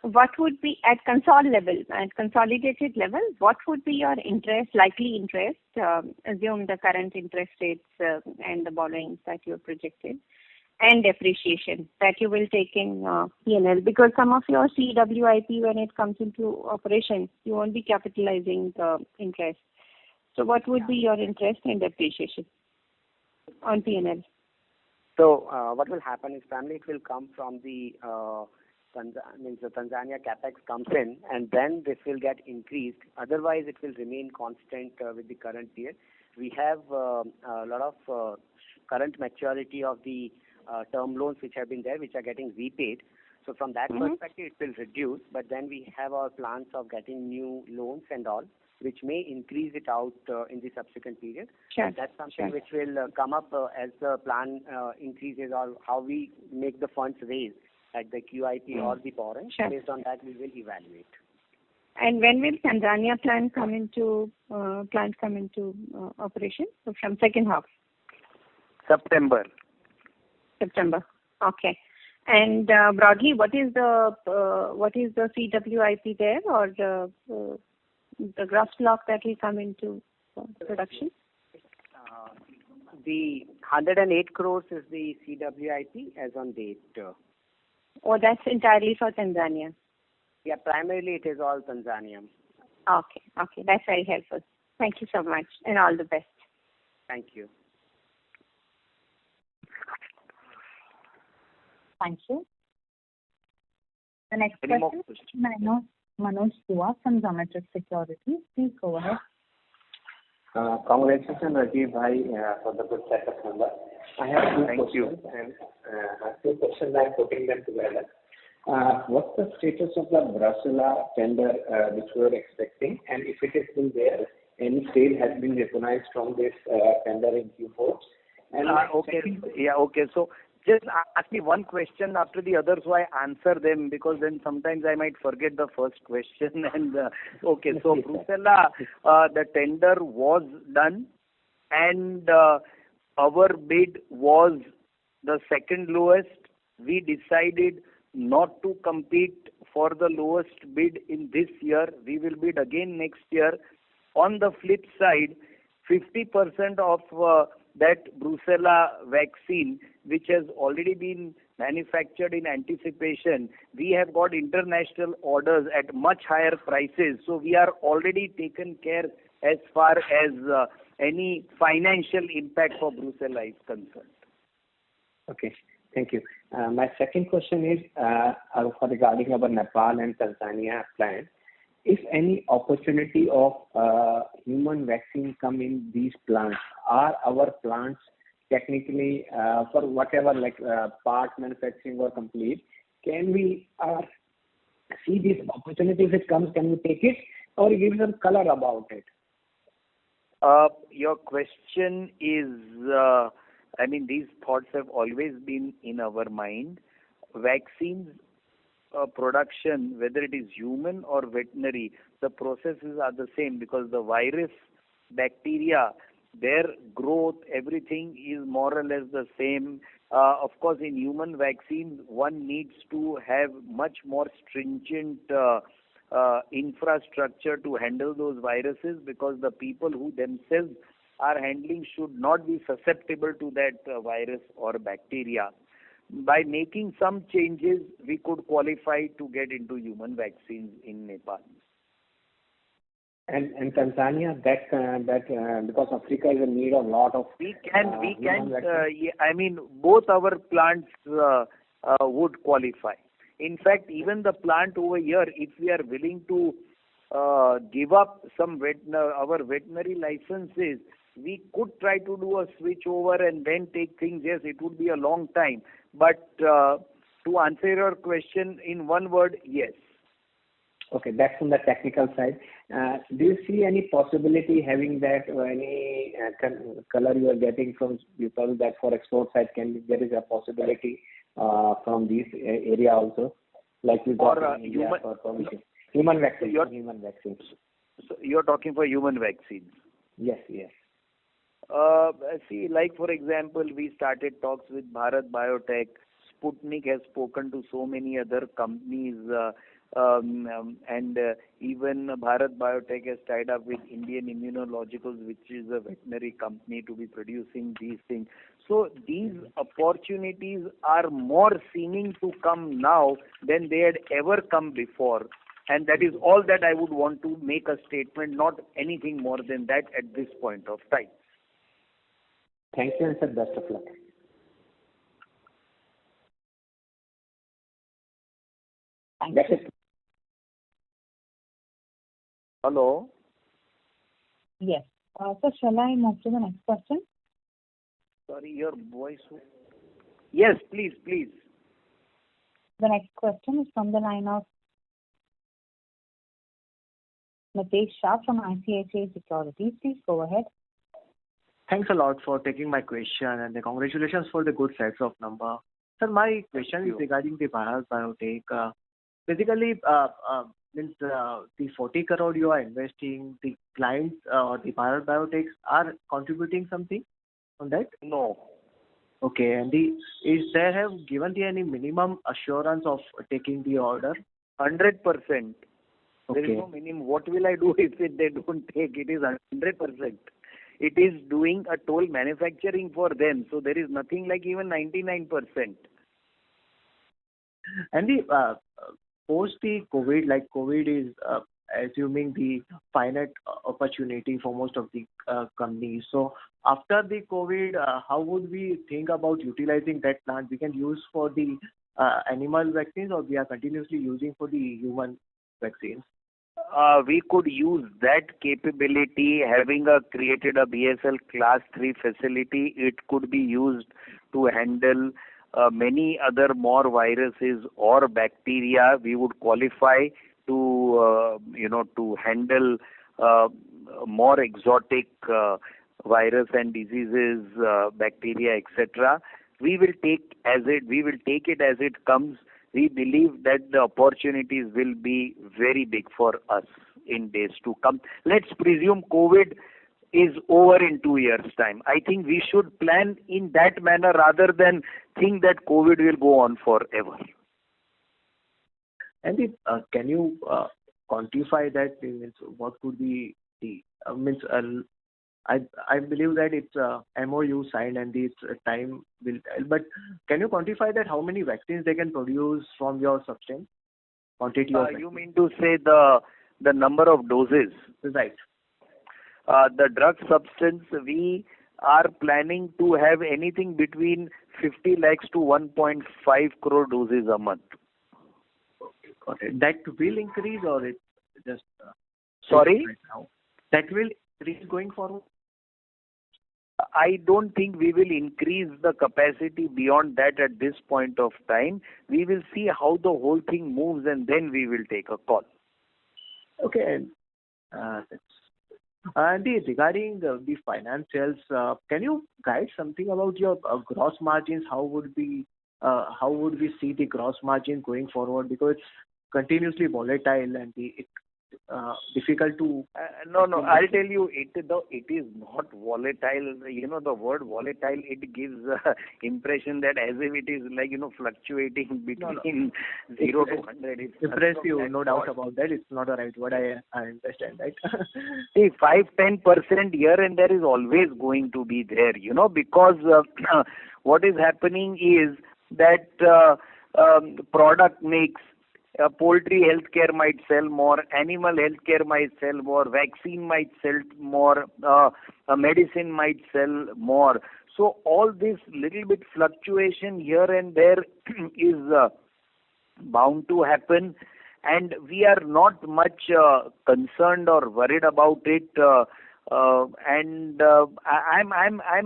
What would be at consolidated level, what would be your likely interest, assume the current interest rates and the borrowings that you have projected, and depreciation that you will take in P&L? Because some of your CWIP, when it comes into operation, you won't be capitalizing the interest. So what would be your interest and depreciation on P&L?
So what will happen is primarily it will come from the Tanzania capex comes in, and then this will get increased. Otherwise, it will remain constant with the current year. We have a lot of current maturity of the term loans which have been there, which are getting repaid. So from that perspective, it will reduce. But then we have our plans of getting new loans and all, which may increase it out in the subsequent period.
Sure.
That's something which will come up as the plan increases or how we make the funds raised. like the QIP or the borrowing.
Sure.
Based on that, we will evaluate.
And when will Tanzania plant come into operation? So from second half,
September.
September. Okay. And broadly, what is the CWIP there, or the gross block that will come into production?
The 108 crores is the CWIP as on date.
Or that's entirely for Tanzania?
Yeah, primarily it is all Tanzania.
Okay. That's very helpful. Thank you so much, and all the best.
Thank you.
Thank you. The next
Any more
question is Manoj Dua from Zometric Securities. Please go ahead.
Congratulations, Rajiv Bhai, for the good set of numbers. I have two
Thank you.
questions, and two questions I am putting them together. What's the status of the Brucella tender which we were expecting, and if it is still there, any sale has been recognized from this tender in Q4? And
Okay. Yeah, okay. So just ask me one question after the other, so I answer them, because then sometimes I might forget the first question. And okay, so Brucella, the tender was done, and our bid was the second lowest. We decided not to compete for the lowest bid in this year. We will bid again next year. On the flip side, 50% of that Brucella vaccine, which has already been manufactured in anticipation, we have got international orders at much higher prices. So we are already taken care as far as any financial impact for Brucella is concerned.
Okay, thank you. My second question is regarding our Nepal and Tanzania plant. If any opportunity of human vaccine come in these plants, are our plants technically for whatever part manufacturing or complete, can we see this opportunity if it comes? Can we take it, or give some color about it?
Your question is, these thoughts have always been in our mind. Vaccines production, whether it is human or veterinary, the processes are the same, because the virus, bacteria, their growth, everything is more or less the same. Of course, in human vaccines, one needs to have much more stringent infrastructure to handle those viruses, because the people who themselves are handling should not be susceptible to that virus or bacteria. By making some changes, we could qualify to get into human vaccines in Nepal.
And Tanzania, that because Africa is in need of a lot of
both our plants would qualify. In fact, even the plant over here, if we are willing to give up some our veterinary licenses, we could try to do a switch over and then take things. Yes, it would be a long time. But to answer your question in one word, yes.
Okay, that's from the technical side. Do you see any possibility having that, or any color you are getting from people that for export side there is a possibility from this area also, like we got in India for permission? Human vaccines. Human vaccines.
So you're talking for human vaccines?
Yes.
See, like for example, we started talks with Bharat Biotech. Sputnik has spoken to so many other companies, and even Bharat Biotech has tied up with Indian Immunologicals, which is a veterinary company, to be producing these things. So these opportunities are more seeming to come now than they had ever come before. And that is all that I would want to make a statement, not anything more than that at this point of time.
Thank you, and sir, best of luck.
Thank you.
Hello?
Yes. So shall I move to the next question?
Sorry, your voice. Yes, please.
The next question is from the line of Mitesh Shah from ICICI Securities. Please go ahead.
Thanks a lot for taking my question, and congratulations for the good sets of number. Sir, my question is regarding the Bharat Biotech. Basically, means the 40 crore you are investing, the clients or the Bharat Biotechs are contributing something on that?
No.
Okay, and is there have given the any minimum assurance of taking the order?
100%. There is
Okay.
no minimum. What will I do if they don't take? It is 100%. It is doing a toll manufacturing for them. So there is nothing like even 99%.
And the post the COVID, like COVID is assuming the finite opportunity for most of the companies. So after the COVID, how would we think about utilizing that plant? We can use for the animal vaccines, or we are continuously using for the human vaccines?
We could use that capability, having created a BSL Class 3 facility. It could be used to handle many other more viruses or bacteria. We would qualify to to handle more exotic virus and diseases, bacteria, etc. We will take it as it comes. We believe that the opportunities will be very big for us in days to come. Let's presume COVID is over in 2 years' time. I think we should plan in that manner rather than think that COVID will go on forever.
And can you quantify that? Means what could be the I believe that it's MOU signed and this time will. But can you quantify that? How many vaccines they can produce from your substance? Quantity of
You mean to say the number of doses?
Right.
The drug substance, we are planning to have anything between 50 lakhs to 1.5 crore doses a month.
Got it. That will increase, or it's just
Sorry?
right now? That will increase going forward?
I don't think we will increase the capacity beyond that at this point of time. We will see how the whole thing moves, and then we will take a call.
Okay. Regarding the financials, can you guide something about your gross margins? How would we see the gross margin going forward? Because it's continuously volatile and it's difficult to.
No. I'll tell you, it is not volatile. The word volatile, it gives impression that as if it is like fluctuating between 0 to 100. It's
impressive, no doubt about that. It's not a right word. I understand, right?
See, 5-10% here and there is always going to be there. Because what is happening is that product mix. Poultry healthcare might sell more, animal healthcare might sell more, vaccine might sell more, medicine might sell more. So all this little bit fluctuation here and there is bound to happen, and we are not much concerned or worried about it. I'm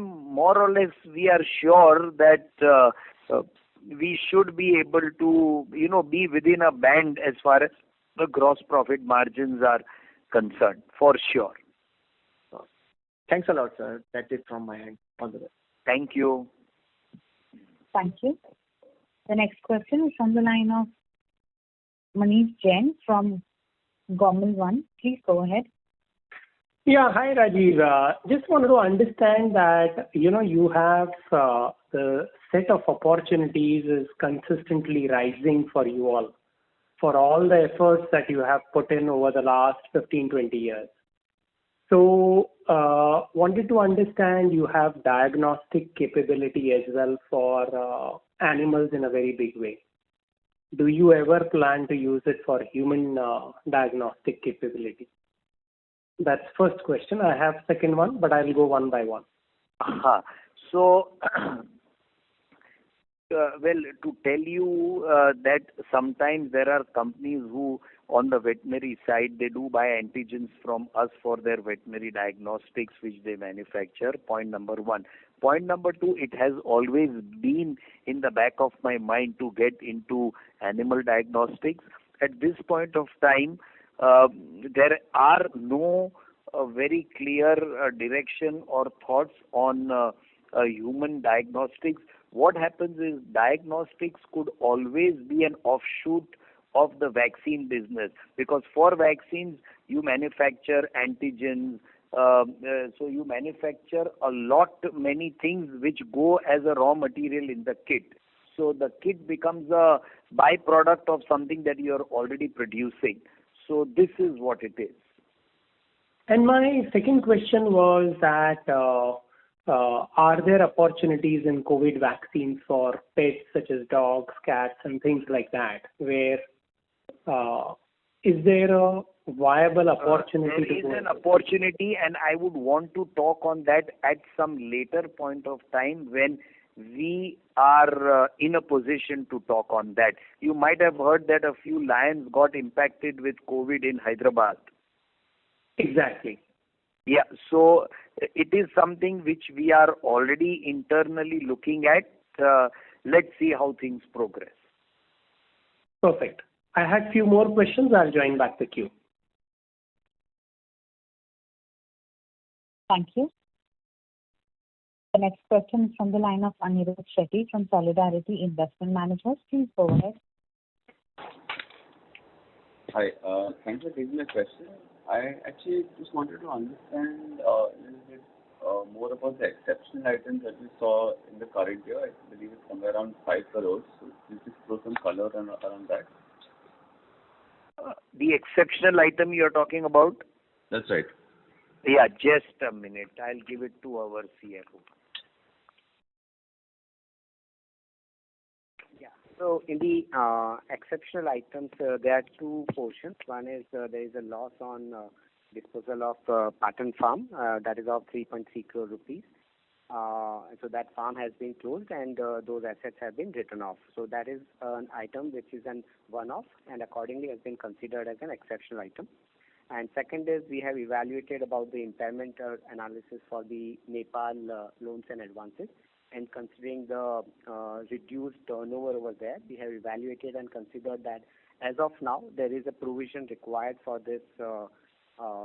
more or less, we are sure that we should be able to, be within a band as far as the gross profit margins are concerned, for sure.
Thanks a lot, sir. That's it from my end. All the best.
Thank you.
Thank you. The next question is from the line of Manish Jain from Gormal One. Please go ahead.
Yeah, hi Rajiv. Just wanted to understand that, you have the set of opportunities is consistently rising for you all, for all the efforts that you have put in over the last 15-20 years. So, wanted to understand, you have diagnostic capability as well for animals in a very big way. Do you ever plan to use it for human diagnostic capability? That's first question. I have second one, but I'll go one by one.
So, well, to tell you that sometimes there are companies who, on the veterinary side, they do buy antigens from us for their veterinary diagnostics, which they manufacture. Point number one. Point number two, it has always been in the back of my mind to get into animal diagnostics. At this point of time, there are no very clear direction or thoughts on human diagnostics. what happens is diagnostics could always be an offshoot of the vaccine business, because for vaccines you manufacture antigens, so you manufacture a lot many things which go as a raw material in the kit. So the kit becomes a byproduct of something that you are already producing. So this is what it is.
And my second question was that are there opportunities in COVID vaccines for pets such as dogs, cats, and things like that, where is there a viable opportunity?
There is an opportunity, and I would want to talk on that at some later point of time when we are in a position to talk on that. You might have heard that a few lions got impacted with COVID in Hyderabad.
Exactly.
Yeah, so it is something which we are already internally looking at. Let's see how things progress.
Perfect. I had few more questions. I'll join back the queue.
Thank you. The next question is from the line of Anirudh Shetty from Solidarity Investment Managers. Please go ahead.
Hi, thanks for taking my question. I actually just wanted to understand a little bit more about the exceptional items that we saw in the current year. I believe it's somewhere around 5 crores. So please just throw some color around that.
The exceptional item you are talking about?
That's right.
Yeah, just a minute. I'll give it to our CFO.
Yeah. So in the exceptional items, there are two portions. One is there is a loss on disposal of Pattern Farm, that is of 3.3 crore rupees. So that farm has been closed and those assets have been written off. So that is an item which is an one-off and accordingly has been considered as an exceptional item. And second is we have evaluated about the impairment analysis for the Nepal loans and advances, and considering the reduced turnover over there, we have evaluated and considered that as of now there is a provision required for this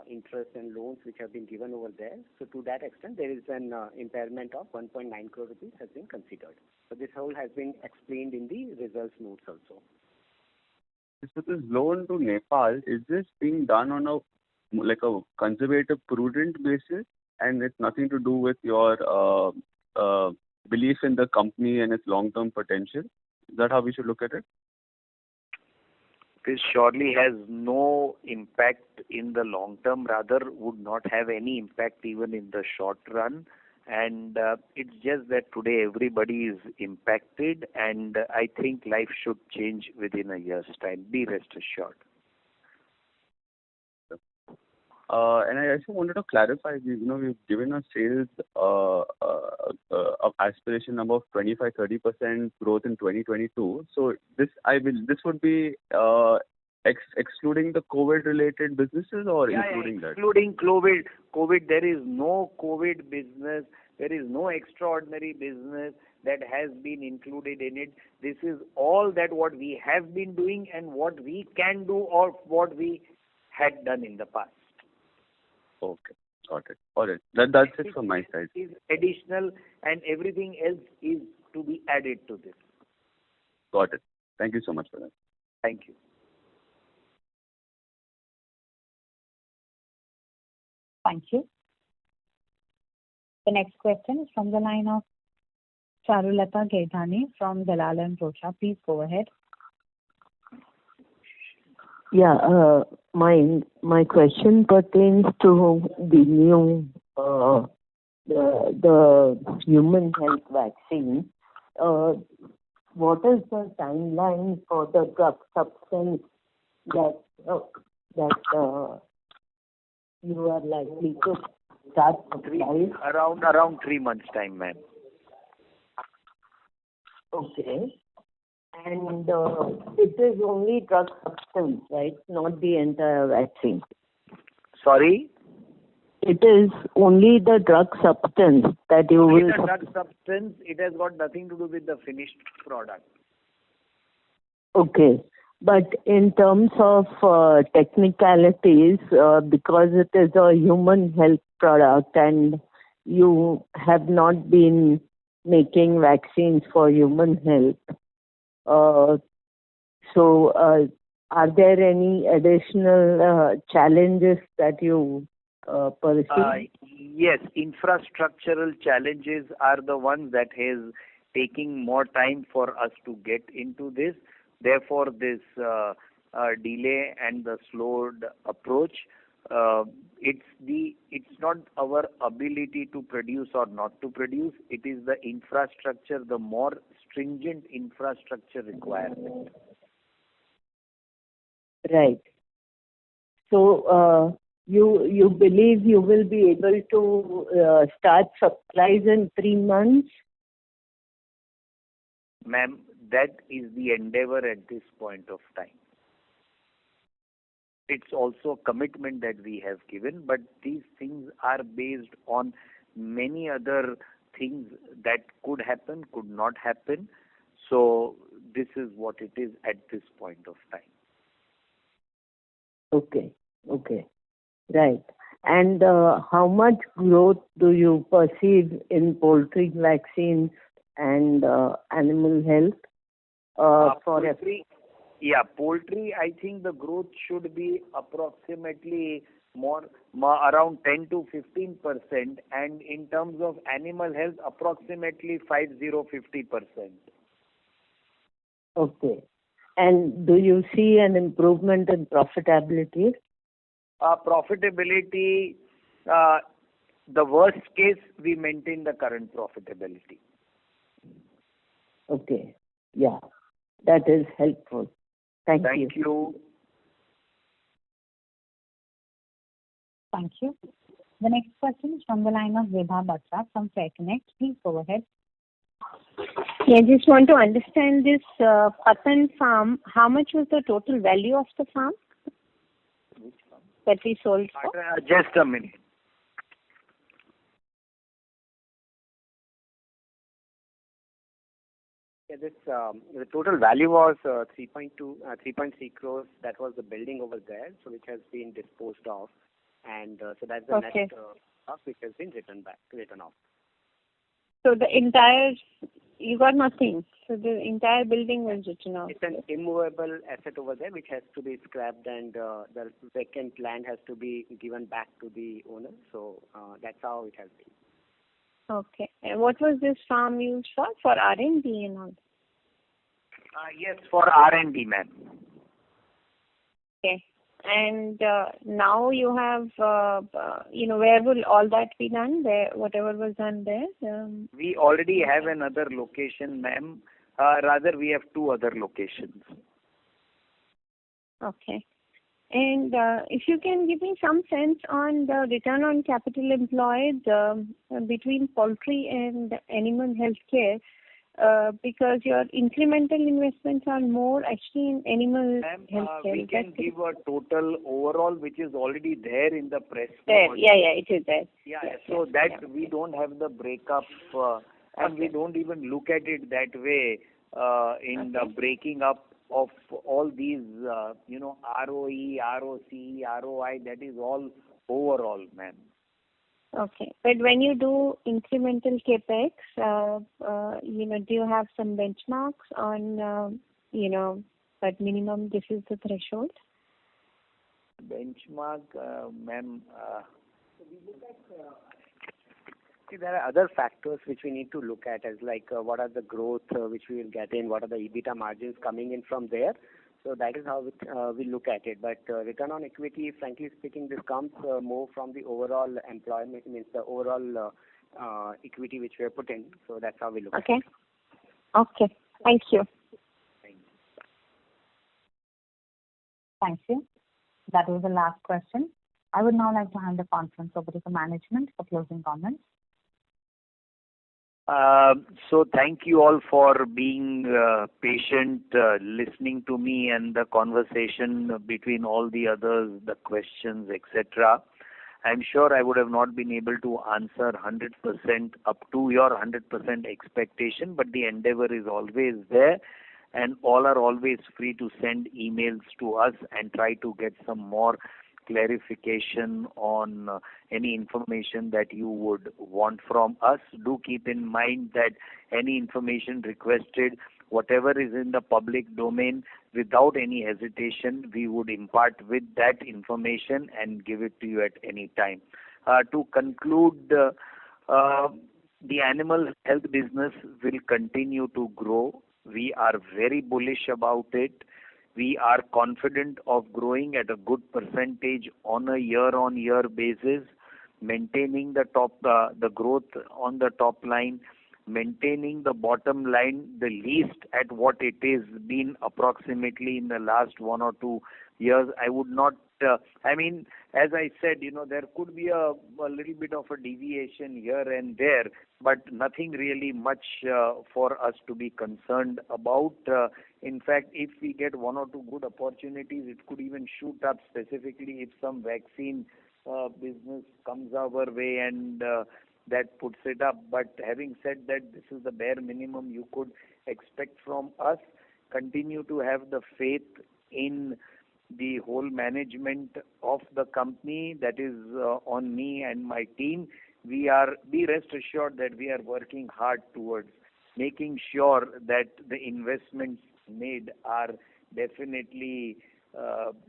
interest and loans which have been given over there. So to that extent, there is an impairment of 1.9 crore rupees has been considered. So this whole has been explained in the results notes also.
So this loan to Nepal, is this being done on a conservative, prudent basis, and it's nothing to do with your belief in the company and its long-term potential? Is that how we should look at it?
This surely has no impact in the long term, rather would not have any impact even in the short run. And it's just that today everybody is impacted, and I think life should change within a year's time. Be rest assured.
And I also wanted to clarify, we've given a sales of aspiration number of 25-30% growth in 2022. So this would be excluding the COVID-related businesses or including that?
Excluding COVID, there is no COVID business. There is no extraordinary business that has been included in it. This is all that what we have been doing and what we can do or what we had done in the past.
Okay, got it. All right, that's it from my side.
Is additional and everything else is to be added to this.
Got it. Thank you so much for that.
Thank you.
Thank you. The next question is from the line of Charulata Gaidhani from Dalal & Broacha. Please go ahead.
Yeah, my question pertains to the new the human health vaccine. What is the timeline for the drug substance that you are likely to start supplying?
Around 3 months' time, ma'am.
Okay. And it is only drug substance, right? Not the entire vaccine.
Sorry?
It is only the drug substance that you will...
It's a drug substance. It has got nothing to do with the finished product.
Okay. But in terms of technicalities, because it is a human health product and you have not been making vaccines for human health. Are there any additional challenges that you perceive?
Yes, infrastructural challenges are the ones that is taking more time for us to get into this. Therefore, this delay and the slowed approach. It's not our ability to produce or not to produce. It is the infrastructure, the more stringent infrastructure requirement.
Right. So you believe you will be able to start supplies in 3 months?
Ma'am, that is the endeavor at this point of time. It's also a commitment that we have given, but these things are based on many other things that could happen, could not happen. So this is what it is at this point of time.
Okay. Right. And how much growth do you perceive in poultry vaccines and animal health
Poultry, poultry, I think the growth should be approximately more around 10 to 15%, and in terms of animal health, approximately 50%.
Okay. And do you see an improvement in profitability?
Profitability, the worst case, we maintain the current profitability.
Okay. Yeah. That is helpful. Thank you.
Thank you.
Thank you. The next question is from the line of Vibha Batra from Fair Connect. Please go ahead.
Yeah, I just want to understand this Patan farm. How much was the total value of the farm that we sold for?
Just a minute.
Yeah, the total value was 3.3 crores. That was the building over there, so which has been disposed of, and so that's the net cost which has been written off.
So you got nothing. So the entire building was written off.
It's an immovable asset over there which has to be scrapped, and the vacant land has to be given back to the owner. So that's how it has been.
Okay. And what was this farm used for? For R&D and all?
Yes, for R&D, ma'am.
Okay. And now you have, where will all that be done? There, whatever was done there?
We already have another location, ma'am. Rather, we have 2 other locations.
Okay. And if you can give me some sense on the return on capital employed between poultry and animal healthcare, because your incremental investments are more actually in animal healthcare.
We can give a total overall, which is already there in the press.
There, it is there.
We don't have the breakup, and we don't even look at it that way in the breaking up of all these, ROE, ROC, ROI. That is all overall, ma'am.
Okay. But when you do incremental capex, do you have some benchmarks on, at minimum this is the threshold?
Benchmark, ma'am.
There are other factors which we need to look at, as like what are the growth which we will get in, what are the EBITDA margins coming in from there. So that is how we look at it. But return on equity, frankly speaking, this comes more from the overall employment, means the overall equity which we are putting. So that's how we look at it.
Okay. Thank you.
Thank you. That was the last question. I would now like to hand the conference over to the management for closing comments.
So thank you all for being patient, listening to me and the conversation between all the others, the questions, etc. I'm sure I would have not been able to answer 100% up to your 100% expectation, but the endeavor is always there, and all are always free to send emails to us and try to get some more clarification on any information that you would want from us. Do keep in mind that any information requested, whatever is in the public domain, without any hesitation, we would impart with that information and give it to you at any time. To conclude, the animal health business will continue to grow. We are very bullish about it. We are confident of growing at a good percentage on a year-on-year basis, maintaining the growth on the top line, maintaining the bottom line the least at what it is been approximately in the last 1 or 2 years. I would not, as I said, there could be a little bit of a deviation here and there, but nothing really much for us to be concerned about. In fact, if we get 1 or 2 good opportunities, it could even shoot up, specifically if some vaccine business comes our way and that puts it up. But having said that, this is the bare minimum you could expect from us. Continue to have the faith in the whole management of the company, that is on me and my team. Be rest assured that we are working hard towards making sure that the investments made are definitely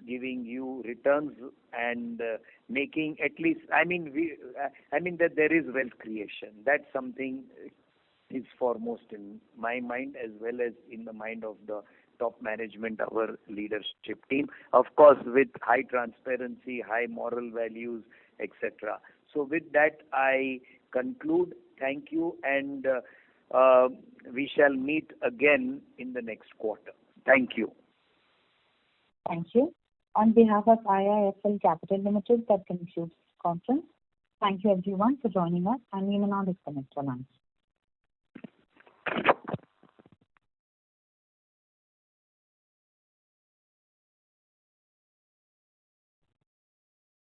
giving you returns and making at least, that there is wealth creation. That's something is foremost in my mind as well as in the mind of the top management, our leadership team. Of course, with high transparency, high moral values, etc. So with that, I conclude. Thank you, and we shall meet again in the next quarter. Thank you.
Thank you. On behalf of IIFL Capital Limited, that concludes this conference. Thank you everyone for joining us, and you may now disconnect your lines.